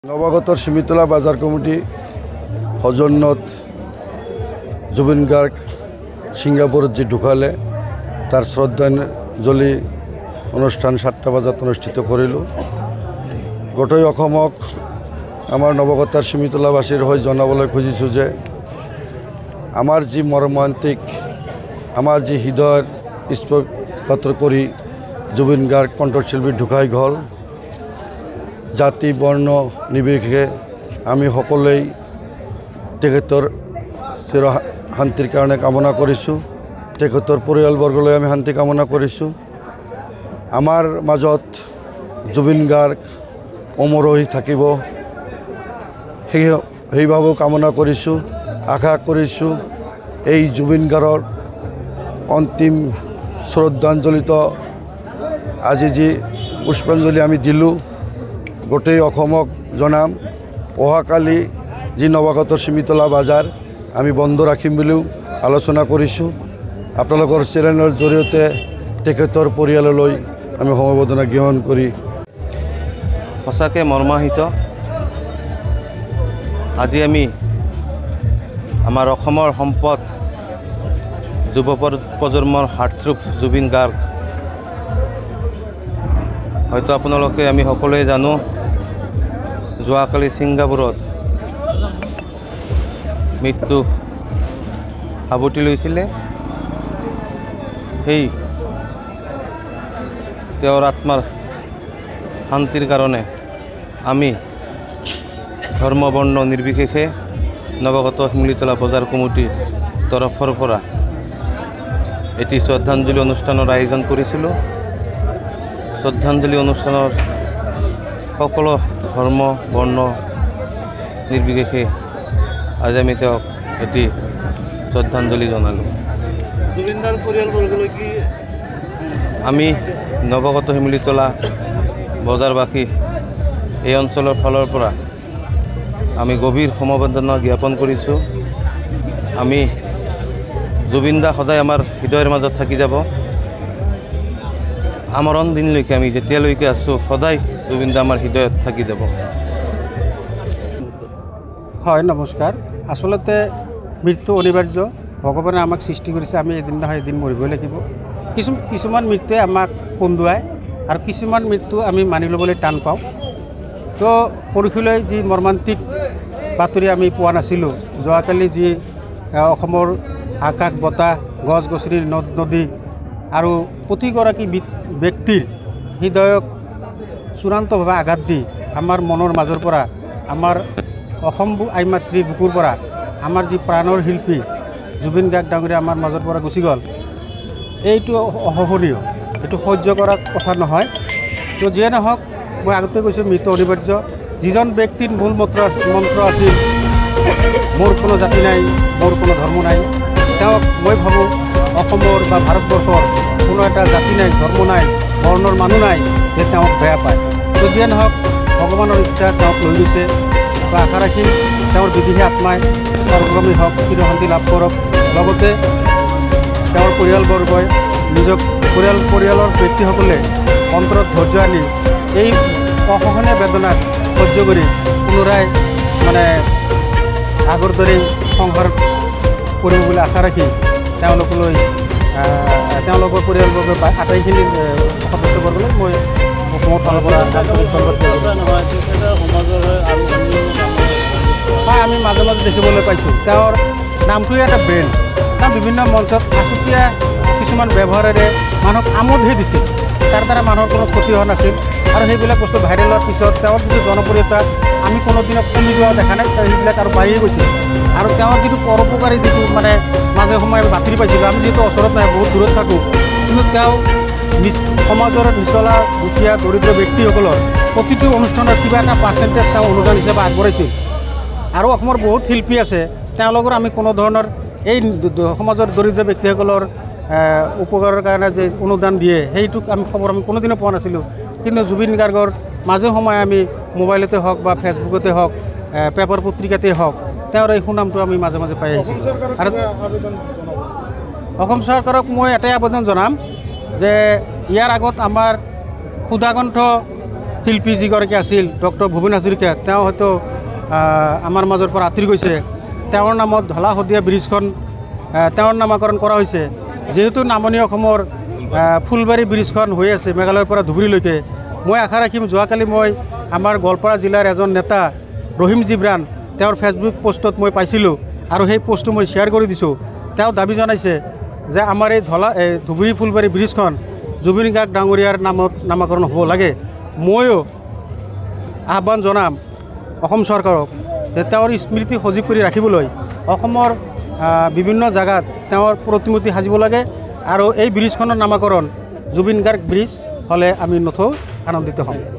নবাগতর শিমিতলা বাজার কমিটি হজন্নত জুবিন গার্গ সিঙ্গাপুরত যে ঢুকালে তার শ্রদ্ধাঞ্জলি অনুষ্ঠান 7টা বাজাত অনুষ্ঠিত করিল। গোটেই অসমক আমার নবাগতার শিমিতলাবাসীর হৈ জনাবলৈ খুজিছোঁ যে আমার যি মর্মান্তিক আমার যি হৃদয়ের স্পর্শপাত কৰি জুবিন গাৰ্গ কণ্ঠশিল্পী ঢুকাই গ'ল। জাতি বৰ্ণ নিৰ্বিশেষে আমি সকলোৱেই তেখেতৰ চিৰ শান্তিৰ কাৰণে কামনা কৰিছোঁ। তেখেতৰ পৰিয়ালবৰ্গলৈ আমি শান্তি কামনা কৰিছোঁ। আমাৰ মাজত জুবিন গাৰ্গ অমৰ হৈ থাকিব সেইভাৱেও কামনা কৰিছোঁ। আশা কৰিছোঁ এই জুবিন গাৰ্গৰ অন্তিম শ্ৰদ্ধাঞ্জলিত আজি যি পুষ্পাঞ্জলি আমি দিলোঁ গোটেই অসমক জনাম। অহাকালি যি নৱাগতৰ শিমিতলা বাজাৰ আমি বন্ধ ৰাখিম বুলিও আলোচনা কৰিছোঁ। আপোনালোকৰ চেনেলৰ জৰিয়তে তেখেতৰ পৰিয়াললৈ আমি সমবেদনা জ্ঞাপন কৰি সঁচাকৈ মৰ্মাহিত। আজি আমি আমাৰ অসমৰ সম্পদ যুৱ প্ৰজন্মৰ হাৰ্টথ্ৰব জুবিন গাৰ্গ, হয়তো আপোনালোকে আমি সকলোৱে জানো যোৱাকালি ছিংগাপুৰত মৃত্যু সাৱটি লৈছিলে। সেই তেওঁৰ আত্মাৰ শান্তিৰ কাৰণে আমি ধৰ্ম বৰ্ণ নিৰ্বিশেষে নৱাগত শিমিতলা বজাৰ কমিটিৰ তৰফৰ পৰা এটি শ্ৰদ্ধাঞ্জলি অনুষ্ঠানৰ আয়োজন কৰিছিলোঁ। শ্ৰদ্ধাঞ্জলি অনুষ্ঠানৰ সকলো ধৰ্ম বৰ্ণ নিৰ্বিশেষে আজি আমি তেওঁক এটি শ্ৰদ্ধাঞ্জলি জনালোঁ। জুবিনদাৰ পৰিয়ালবৰ্গলৈ কি আমি নৱাগত শিমিতলা বজাৰবাসী এই অঞ্চলৰ ফালৰ পৰা আমি গভীৰ সমবেদনা জ্ঞাপন কৰিছোঁ। আমি জুবিন দা সদায় আমাৰ হৃদয়ৰ মাজত থাকি যাব। আমৰণ দিনলৈকে আমি যেতিয়ালৈকে আছোঁ সদায় জুবিন দা আমাৰ হৃদয়ত থাকি যাব। হয়, নমস্কাৰ। আচলতে মৃত্যু অনিবাৰ্য। ভগৱানে আমাক সৃষ্টি কৰিছে, আমি এদিন নহয় এদিন মৰিবই লাগিব। কিছুমান মৃত্যুৱে আমাক কন্দুৱায় আৰু কিছুমান মৃত্যু আমি মানি ল'বলৈ টান পাওঁ। তো পৰহিলৈ যি মৰ্মান্তিক বাতৰি আমি পোৱা নাছিলোঁ, যোৱাকালি যি অসমৰ আকাশ বতাহ গছ গছনি নদ নদী আৰু প্ৰতিগৰাকী ব্যক্তিৰ হৃদয়ক চূড়ান্তভাৱে আঘাত দি আমাৰ মনৰ মাজৰ পৰা, আমাৰ অসম আই মাতৃৰ বুকুৰ পৰা আমাৰ যি প্ৰাণৰ শিল্পী জুবিন গাৰ্গ ডাঙৰীয়া আমাৰ মাজৰ পৰা গুচি গ'ল, এইটো অসহনীয়, এইটো সহ্য কৰা কথা নহয়। তো যিয়ে নহওক, মই আগতে কৈছোঁ মৃত্যু অনিবাৰ্য। যিজন ব্যক্তিৰ মূল মন্ত্ৰ আছিল মোৰ কোনো জাতি নাই, মোৰ কোনো ধৰ্ম নাই, তেওঁক মই ভাবোঁ অসমৰ বা ভাৰতবৰ্ষৰ কোনো এটা জাতি নাই, ধৰ্ম নাই, বৰ্ণৰ মানুহ নাই যে তেওঁক বেয়া পায়। তো যিয়ে নহওক, ভগৱানৰ ইচ্ছা তেওঁক লৈ গৈছে। তো আশা ৰাখিম তেওঁৰ বিদেহী আত্মাই স্বৰ্গগামী হওক, চিৰশান্তি লাভ কৰক। লগতে তেওঁৰ পৰিয়ালবৰ্গই নিজক পৰিয়ালৰ ব্যক্তিসকলে অন্তৰত ধৈৰ্য আনি এই অসহনীয় বেদনাক সহ্য কৰি পুনৰাই আগৰ দৰেই সংসাৰ কৰিব বুলি আশা ৰাখি তেওঁলোকৰ পৰিয়ালবৰ্গৰ আটাইখিনি সদস্যবৰ্গলৈ মই অসমৰ ফালৰ পৰা হয়, আমি মাজে মাজে দেখিবলৈ পাইছোঁ তেওঁৰ নামটোৱে এটা ব্ৰেণ্ড। তেওঁ বিভিন্ন মঞ্চত আচুতীয়া কিছুমান ব্যৱহাৰেৰে মানুহক আমোদহে দিছিল, তাৰ দ্বাৰা মানুহৰ কোনো ক্ষতি হোৱা নাছিল। আৰু সেইবিলাক বস্তু ভাইৰেল হোৱাৰ পিছত তেওঁৰ যিটো জনপ্ৰিয়তা আমি কোনোদিনত কমি যোৱা দেখা নাই, সেইবিলাক আৰু বাঢ়িয়ে গৈছিল। আৰু তেওঁৰ যিটো পৰোপকাৰী যিটো মাজে সময়ে বাতৰি পাইছিলোঁ, আমি যিহেতু ওচৰত নাই, বহুত দূৰত থাকোঁ, কিন্তু তেওঁ সমাজৰ নিচলা দুখীয়া দৰিদ্ৰ ব্যক্তিসকলৰ প্ৰতিটো অনুষ্ঠানৰ কিবা এটা পাৰ্চেণ্টেজ তেওঁ অনুদান হিচাপে আগবঢ়াইছিল। আৰু অসমৰ বহুত শিল্পী আছে, তেওঁলোকৰ আমি কোনো ধৰণৰ এই সমাজৰ দৰিদ্ৰ ব্যক্তিসকলৰ উপকাৰৰ কাৰণে যে অনুদান দিয়ে সেইটোক আমি খবৰ আমি কোনোদিনো পোৱা নাছিলোঁ। কিন্তু জুবিন গাৰ্গৰ মাজে সময়ে আমি মোবাইলতে হওক বা ফেচবুকতে হওক, পেপাৰ পত্ৰিকাতে হওক, তেওঁৰ এই সুনামটো আমি মাজে মাজে পাই আহিছিলোঁ। আৰু অসম চৰকাৰক মই এটাই আবেদন জনাম যে ইয়াৰ আগত আমাৰ সুধাকণ্ঠ শিল্পী যিগৰাকী আছিল ডক্টৰ ভূপেন হাজৰিকা, তেওঁ হয়তো আমাৰ মাজৰ পৰা আঁতৰি গৈছে। তেওঁৰ নামত ঢলা শদিয়া ব্ৰিজখন তেওঁৰ নামাকৰণ কৰা হৈছে। যিহেতু নামনি অসমৰ ফুলবাৰী ব্ৰিজখন হৈ আছে মেঘালয়ৰ পৰা ধুবুৰীলৈকে, মই আশা ৰাখিম যোৱাকালি মই আমাৰ গোৱালপাৰা জিলাৰ এজন নেতা ৰহিম জিব্ৰান তেওঁৰ ফেচবুক পষ্টত মই পাইছিলোঁ আৰু সেই পষ্টটো মই শ্বেয়াৰ কৰি দিছোঁ। তেওঁ দাবী জনাইছে যে আমাৰ এই ধুবুৰী ফুলবাৰী ব্ৰিজখন জুবিন গাৰ্গ ডাঙৰীয়াৰ নামত নামাকৰণ হ'ব লাগে। ময়ো আহ্বান জনাম অসম চৰকাৰক যে তেওঁৰ স্মৃতি সজীৱ কৰি ৰাখিবলৈ অসমৰ বিভিন্ন জাগাত তেওঁৰ প্ৰতিমূৰ্তি সাজিব লাগে আৰু এই ব্ৰিজখনৰ নামাকৰণ জুবিন গাৰ্গ ব্ৰিজ হ'লে আমি নথৈ আনন্দিত হ'ম।